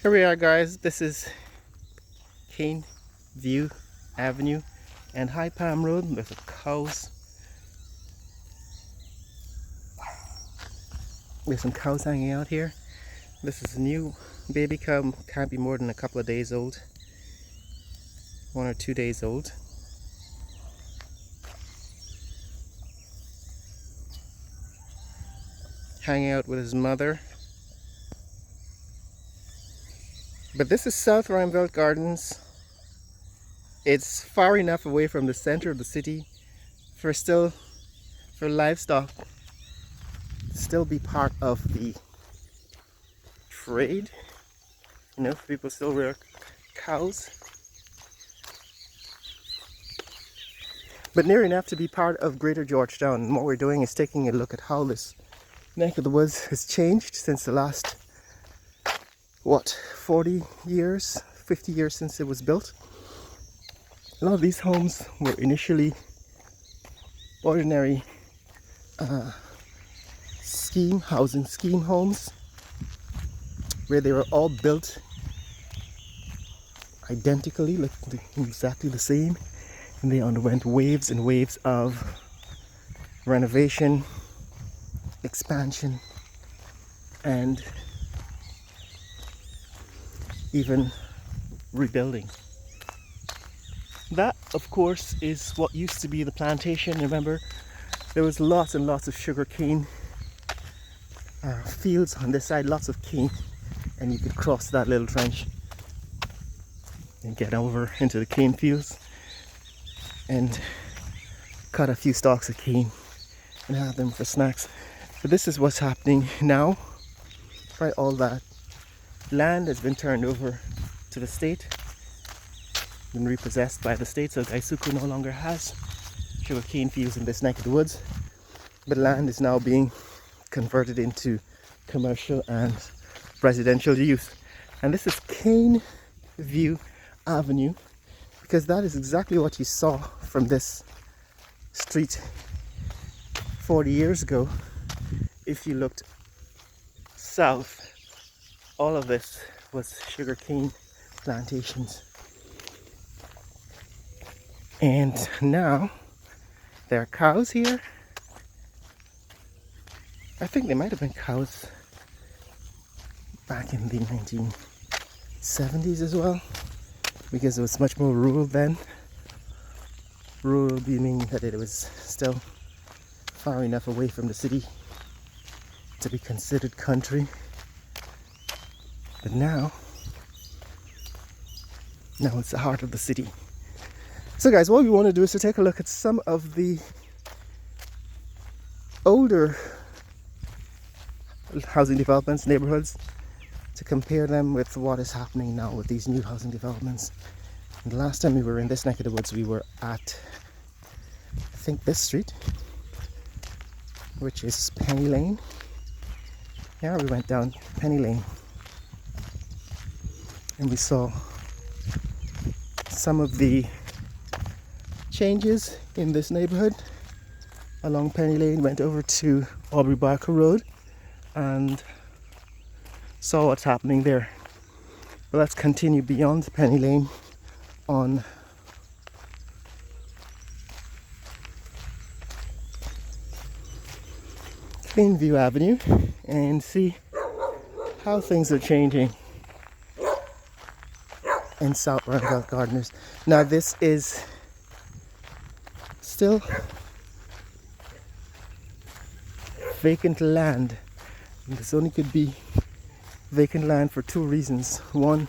Here we are, guys. This is Cane View Avenue and High Palm Road. There's a cows. There's some cows hanging out here. This is a new baby cow, can't be more than a couple of days old. 1 or 2 days old. Hanging out with his mother. But this is South Ruimveldt Gardens. It's far enough away from the center of the city for livestock to still be part of the trade. You know, people still rear cows. But near enough to be part of Greater Georgetown. And what we're doing is taking a look at how this neck of the woods has changed since the last 40 years, 50 years since it was built. A lot of these homes were initially ordinary housing scheme homes, where they were all built identically, like exactly the same, and they underwent waves and waves of renovation, expansion, and even rebuilding. That, of course, is what used to be the plantation. Remember, there was lots and lots of sugar cane fields on this side, lots of cane, and you could cross that little trench and get over into the cane fields and cut a few stalks of cane and have them for snacks. But this is what's happening now. Right, all that land has been turned over to the state, been repossessed by the state, so Gaisuku no longer has sugar cane fields in this neck of the woods, but land is now being converted into commercial and residential use. And this is Cane View Avenue, because that is exactly what you saw from this street 40 years ago. If you looked south, all of this was sugarcane plantations. And now there are cows here. I think they might have been cows back in the 1970s as well, because it was much more rural then. Rural meaning that it was still far enough away from the city to be considered country. But now it's the heart of the city. So guys, what we want to do is to take a look at some of the older housing developments, neighborhoods, to compare them with what is happening now with these new housing developments. And the last time we were in this neck of the woods, we were at, I think, this street, which is Penny Lane. Yeah, we went down Penny Lane and we saw some of the changes in this neighborhood. Along Penny Lane, went over to Aubrey Road and saw what's happening there. But let's continue beyond Penny Lane on Cane View Avenue and see how things are changing in South Ruimveldt Gardens. Now this is still vacant land. This only could be vacant land for two reasons. One,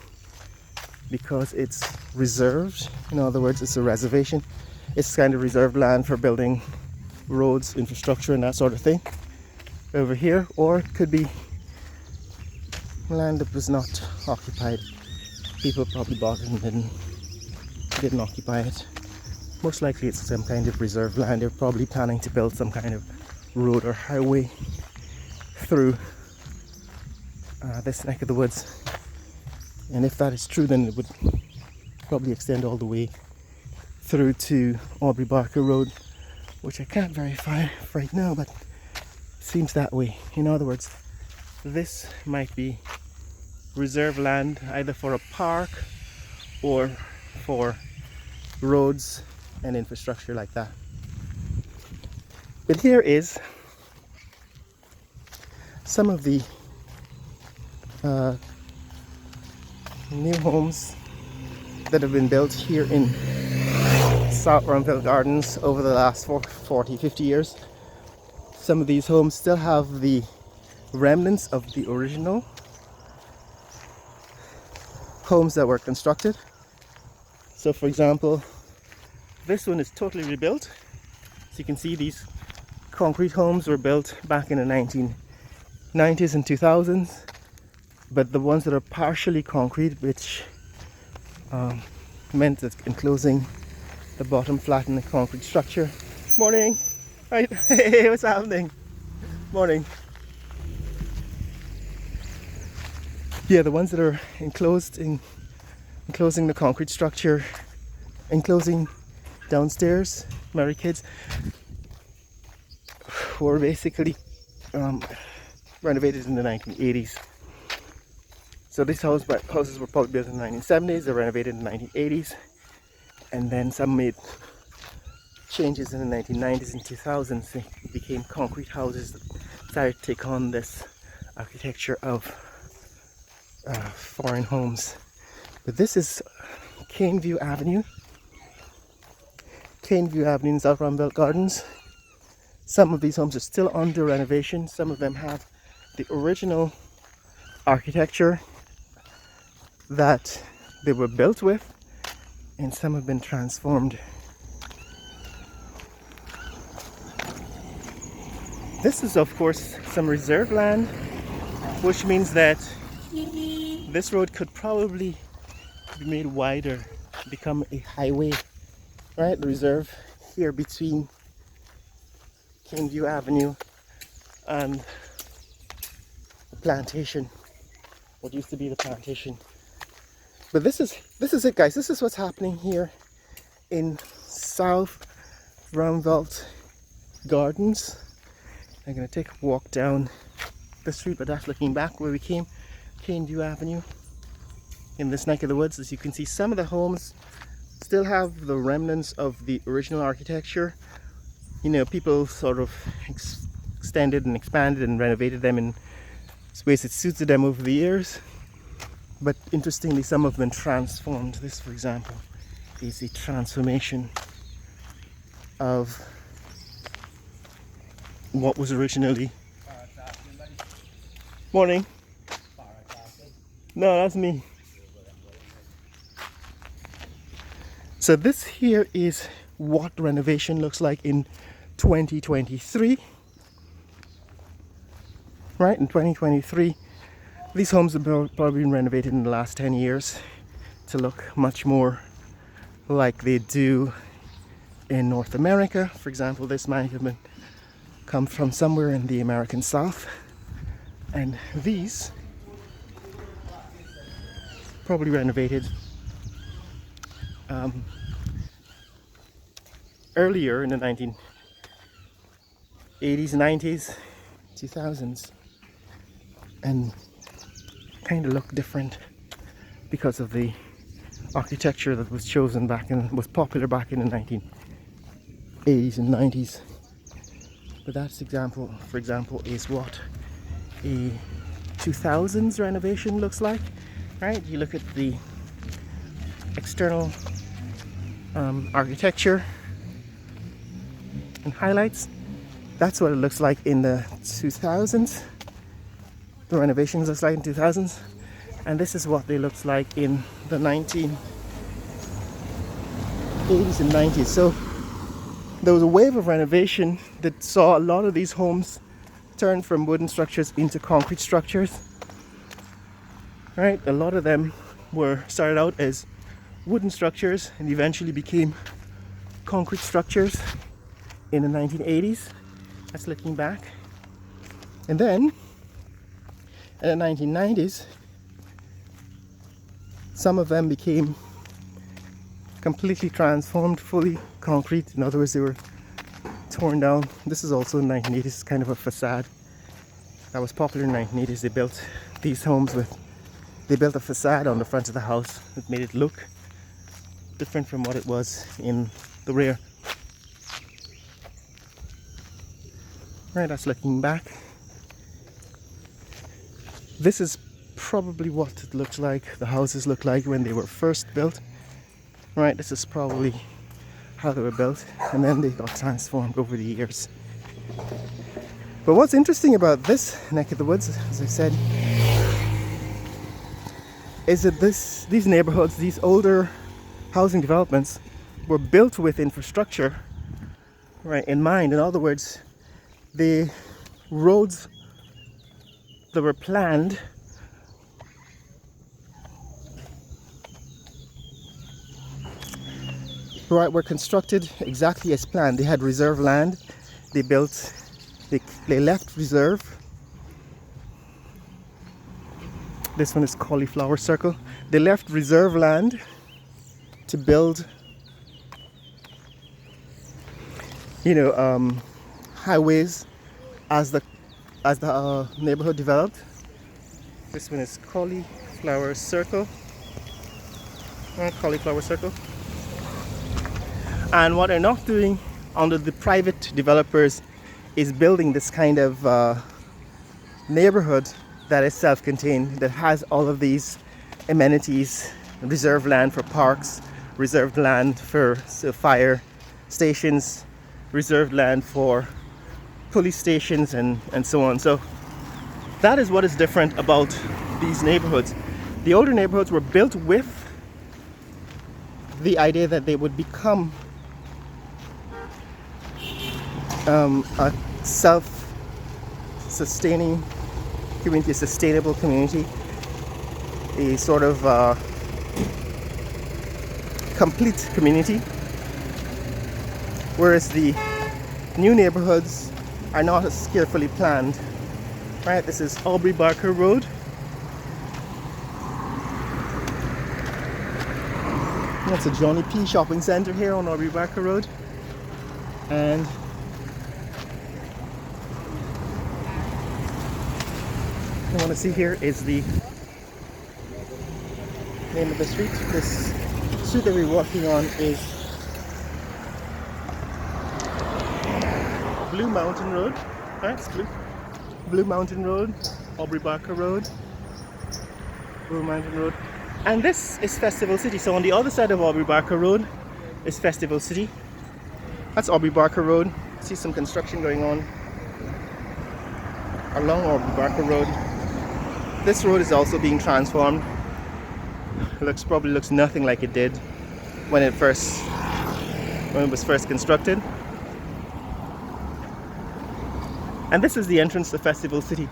because it's reserved. In other words, it's a reservation. It's kind of reserved land for building roads, infrastructure, and that sort of thing over here. Or it could be land that was not occupied. People probably bought it and didn't occupy it. Most likely it's some kind of reserved land. They're probably planning to build some kind of road or highway through this neck of the woods. And if that is true, then it would probably extend all the way through to Aubrey Road, which I can't verify right now, but it seems that way. In other words, this might be reserve land either for a park or for roads and infrastructure like that. But here is some of the new homes that have been built here in South Ruimveldt Gardens over the last 40, 50 years. Some of these homes still have the remnants of the original homes that were constructed. So for example, this one is totally rebuilt. So you can see these concrete homes were built back in the 1990s and 2000s, but the ones that are partially concrete, which meant that enclosing the bottom flat in the concrete structure. Morning! Right, hey, what's happening? Morning. Yeah, the ones that are enclosing the concrete structure, enclosing downstairs, Mary kids, were basically renovated in the 1980s. So these houses were probably built in the 1970s, they were renovated in the 1980s, and then some made changes in the 1990s and 2000s. They became concrete houses that started to take on this architecture of foreign homes. But this is Caneview Avenue in South Ruimveldt Gardens. Some of these homes are still under renovation. Some of them have the original architecture that they were built with, and some have been transformed. This is of course some reserve land, which means that this road could probably be made wider, become a highway, right? The reserve here between Caneview Avenue and the plantation, what used to be the plantation. But this is it, guys. This is what's happening here in South Ruimveldt Gardens. I'm gonna take a walk down the street, but that's looking back where we came, Caneview Avenue, in this neck of the woods. As you can see, some of the homes still have the remnants of the original architecture. You know, people sort of extended and expanded and renovated them in ways that suited them over the years. But interestingly, some have been transformed. This, for example, is a transformation of what was originally... Morning. No, that's me. So this here is what renovation looks like in 2023. Right, in 2023, these homes have probably been renovated in the last 10 years to look much more like they do in North America. For example, this might have come from somewhere in the American South, and these probably renovated earlier in the 1980s, 90s, 2000s, and kind of look different because of the architecture that was chosen was popular back in the 1980s and 90s. But that's for example, is what a 2000s renovation looks like, right? You look at the external architecture and highlights. That's what it looks like in the 2000s. The renovations looks like in 2000s, and this is what they looked like in the 1980s and 90s. So there was a wave of renovation that saw a lot of these homes turn from wooden structures into concrete structures. Right? A lot of them started out as wooden structures and eventually became concrete structures in the 1980s. That's looking back. And then in the 1990s, some of them became completely transformed, fully concrete. In other words, they were torn down. This is also in the 1980s, kind of a facade that was popular in the 1980s. They built these homes with They built a facade on the front of the house that made it look different from what it was in the rear. Right, that's looking back. This is probably what it looked like, the houses looked like when they were first built. Right, this is probably how they were built, and then they got transformed over the years. But what's interesting about this neck of the woods, as I said, is that these neighborhoods, these older housing developments, were built with infrastructure, right, in mind. In other words, the roads that were planned were constructed exactly as planned. They had reserve land. They left reserve. This one is Cauliflower Circle. They left reserve land to build, highways as the neighborhood developed. This one is Cauliflower Circle. Cauliflower Circle. And what they're not doing under the private developers is building this kind of neighborhood that is self-contained, that has all of these amenities, reserved land for parks, reserved land for fire stations, reserved land for police stations, and so on. So that is what is different about these neighborhoods. The older neighborhoods were built with the idea that they would become a self-sustaining community, a sustainable community, a sort of complete community, whereas the new neighborhoods are not as carefully planned. Right, this is Aubrey Barker Road. That's a Johnny P shopping center here on Aubrey Barker Road, and I want to see here is the name of the street. This street that we're walking on is Blue Mountain Road. Right, it's Blue Mountain Road, Aubrey Barker Road, Blue Mountain Road. And this is Festival City. So on the other side of Aubrey Barker Road is Festival City. That's Aubrey Barker Road. See some construction going on along Aubrey Barker Road. This road is also being transformed. Probably looks nothing like it did when it was first constructed. And this is the entrance to Festival City.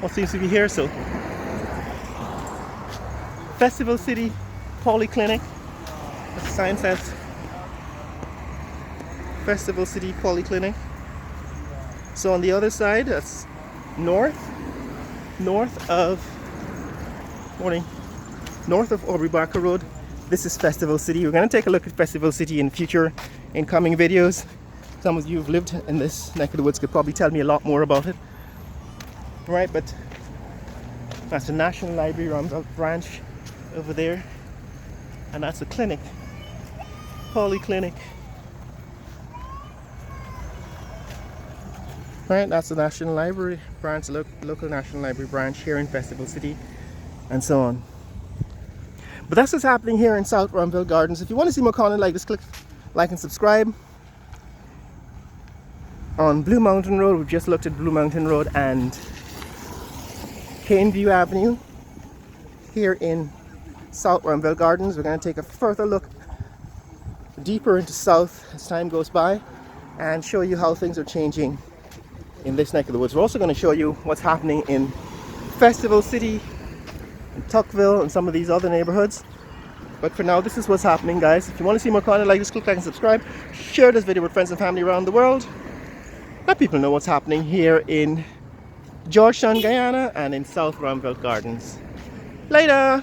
What seems to be here? So Festival City Polyclinic. The sign says Festival City Polyclinic. So on the other side, that's north of Aubrey Barker Road. This is Festival City. We're going to take a look at Festival City in coming videos. Some of you who've lived in this neck of the woods could probably tell me a lot more about it. Right, but that's the National Library Ruimveldt branch over there, and that's a clinic, polyclinic. Right, that's the National Library branch, local National Library branch here in Festival City, and so on. But that's what's happening here in South Ruimveldt Gardens. If you want to see more content like this, click like and subscribe. On Blue Mountain Road, we've just looked at Blue Mountain Road and Caneview Avenue here in South Ruimveldt Gardens. We're going to take a further look deeper into South as time goes by and show you how things are changing in this neck of the woods. We're also going to show you what's happening in Festival City, in Tuckville, and some of these other neighborhoods. But for now, this is what's happening, guys. If you want to see more content like this, click like and subscribe. Share this video with friends and family around the world. Let people know what's happening here in Georgetown, Guyana, and in South Ruimveldt Gardens. Later!